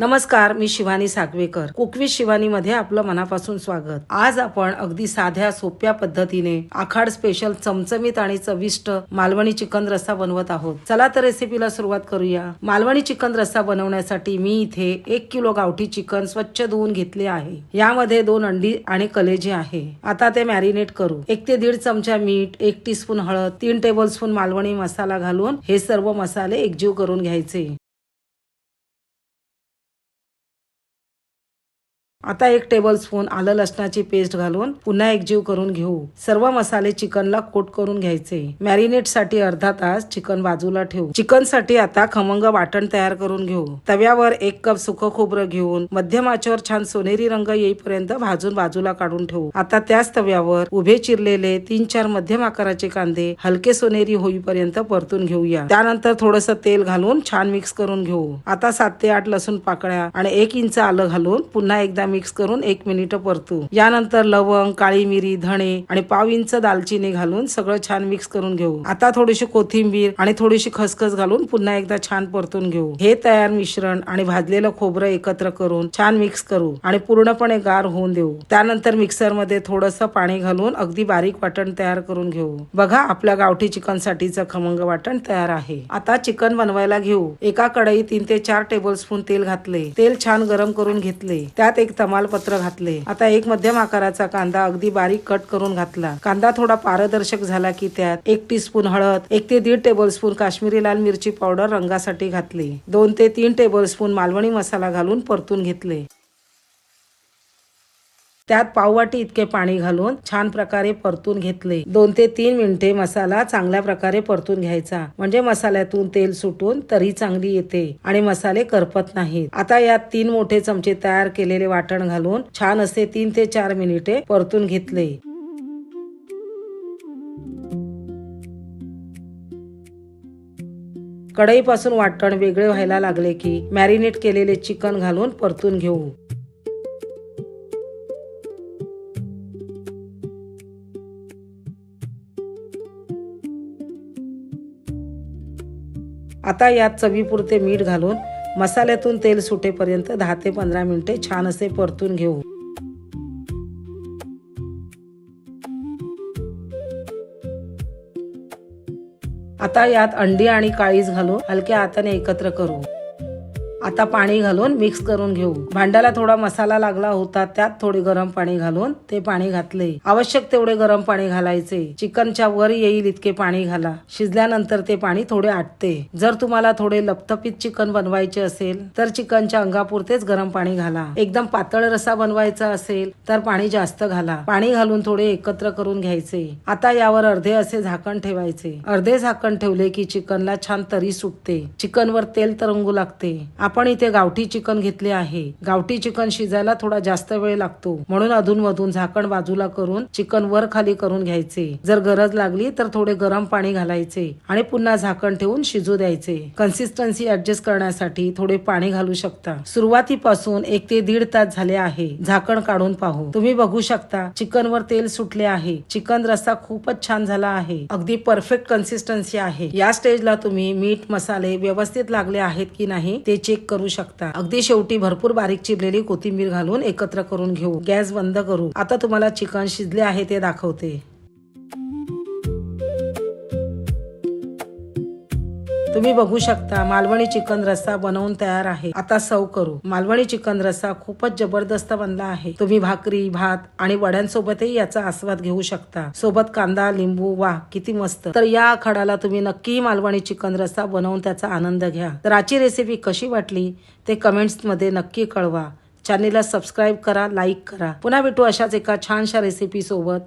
नमस्कार, मी Shivani Sagvekar. Cook with Shivani मध्ये आपलं मनापासून स्वागत. आज आपण अगदी साध्या सोप्या पद्धतीने आखाड स्पेशल चमचमीत आणि चविष्ट मालवणी चिकन रस्सा बनवत आहोत. चला तर रेसिपीला सुरुवात करूया. मालवणी चिकन रस्सा बनवण्यासाठी मी इथे 1 किलो गावठी चिकन स्वच्छ धुवून घेतले आहे. यामध्ये 2 अंडी आणि कलेजी आहे. आता ते मॅरिनेट करू. 1 ते 1.5 चमचा मीठ, 1 टीस्पून हळद, 3 टेबलस्पून मालवणी मसाला घालून हे सर्व मसाले एकजीव करून घ्यायचे. आता 1 टेबलस्पून आलं लसणाची पेस्ट घालून पुन्हा एकजीव करून घेऊ. सर्व मसाले चिकनला कोट करून घ्यायचे. मॅरिनेट साठी अर्धा तास चिकन बाजूला ठेवू. चिकन साठी आता खमंग वाटण तयार करून घेऊ. तव्यावर 1 कप सुकं खोबरं घेऊन मध्यम आचेवर छान सोनेरी रंग येईपर्यंत भाजून बाजूला काढून ठेवू. आता त्याच तव्यावर उभे चिरलेले 3-4 मध्यम आकाराचे कांदे हलके सोनेरी होईपर्यंत परतून घेऊया. त्यानंतर थोडंसं तेल घालून छान मिक्स करून घेऊ. आता 7 ते 8 लसूण पाकळ्या आणि 1 इंच आलं घालून पुन्हा एकदा मिक्स करून 1 मिनिट परतू. यानंतर लवंग, काळी मिरी, धणे आणि पाव इंच दालचिनी घालून सगळं छान मिक्स करून घेऊ. आता थोडीशी कोथिंबीर आणि थोडीशी खसखस घालून पुन्हा एकदा छान परतून घेऊ. हे तयार मिश्रण आणि भाजलेलं खोबरं एकत्र करून छान मिक्स करू आणि पूर्णपणे गार होऊन देऊ. त्यानंतर मिक्सर मध्ये थोडंसं पाणी घालून अगदी बारीक वाटण तयार करून घेऊ. बघा, आपल्या गावठी चिकन साठीचं खमंग वाटण तयार आहे. आता चिकन बनवायला घेऊ. एका कढईत 3 ते 4 टेबलस्पून तेल घातले. तेल छान गरम करून घेतले. त्यात 1 तमालपत्र घातले. आता 1 मध्यम आकाराचा कांदा अगदी बारीक कट करून घातला. कांदा थोडा पारदर्शक झाला की त्यात 1 टीस्पून हळद, 1 ते 1.5 टेबलस्पून काश्मीरी लाल मिरची पावडर रंगासाठी घातली. 2 ते 3 टेबलस्पून मालवणी मसाला घालून परतून घेतले. त्यात पाववाटी इतके पाणी घालून छान प्रकारे परतून घेतले. 2 ते 3 मिनिटे मसाला चांगल्या प्रकारे परतून घ्यायचा, म्हणजे मसाल्यातून तेल सुटून तरी चांगली येते आणि मसाले करपत नाहीत. आता यात 3 मोठे चमचे तयार केलेले वाटण घालून छान असे 3 ते 4 मिनिटे परतून घेतले. कढईपासून वाटण वेगळे व्हायला लागले की मॅरिनेट केलेले चिकन घालून परतून घेऊ. आता यात चवीपुरते मीठ घालून मसाल्यातून तेल सुटेपर्यंत 10 ते 15 मिनिटे छान असे परतून घेऊ. आता यात अंडी आणि काळीज घालून हलक्या हाताने एकत्र करू. आता पाणी घालून मिक्स करून घेऊ. भांड्याला थोडा मसाला लागला होता, त्यात थोडे गरम पाणी घालून ते पाणी घातले. आवश्यक तेवढे गरम पाणी घालायचे. चिकनच्या वर येईल इतके पाणी घाला. शिजल्यानंतर ते पाणी थोडे आटते. जर तुम्हाला थोडे लपतपीत चिकन बनवायचे असेल तर चिकनच्या अंगापुरतेच गरम पाणी घाला. एकदम पातळ रस्सा बनवायचा असेल तर पाणी जास्त घाला. पाणी घालून थोडे एकत्र करून घ्यायचे. आता यावर अर्धे असे झाकण ठेवायचे. अर्धे झाकण ठेवले की चिकनला छान तरी सुटते. चिकनवर तेल तरंगू लागते. आपण इथे गावठी चिकन घेतले आहे. गावठी चिकन शिजायला थोडा जास्त वेळ लागतो, म्हणून अधूनमधून झाकण बाजूला करून चिकन वर खाली करून घ्यायचे. जर गरज लागली तर थोडे गरम पाणी घालायचे आणि पुन्हा झाकण ठेवून शिजू द्यायचे. कन्सिस्टन्सी ऍडजस्ट करण्यासाठी थोडे पाणी घालू शकता. सुरुवातीपासून 1 ते 1.5 तास झाले आहे. झाकण काढून पाहू. तुम्ही बघू शकता चिकनवर तेल सुटले आहे. चिकन रस्सा खूपच छान झाला आहे. अगदी परफेक्ट कन्सिस्टन्सी आहे. या स्टेजला तुम्ही मीठ, मसाले व्यवस्थित लागले आहेत की नाही ते चेक करू शकता. अगदी शेवटी भरपूर बारीक चिरलेली कोथिंबीर घालून एकत्र करून घेऊ. गॅस बंद करू. आता तुम्हाला चिकन शिजले आहे ते दाखवते. तुम्ही बघू शकता मालवणी चिकन रस्सा बनवून तयार आहे. आता सर्व करू. मालवणी चिकन रस्सा खूपच जबरदस्त बनला आहे. तुम्ही भाकरी, भात आणि वड्यांसोबतही याचा आस्वाद घेऊ शकता. सोबत कांदा, लिंबू, वाह किती मस्त. तर या आखाडाला तुम्ही नक्की मालवणी चिकन रस्सा बनवून त्याचा आनंद घ्या. तर आजची रेसिपी कशी वाटली ते कमेंट्स मध्ये नक्की कळवा. चॅनेलला सबस्क्राईब करा, लाईक करा. पुन्हा भेटू अशाच एका छानशा रेसिपी सोबत.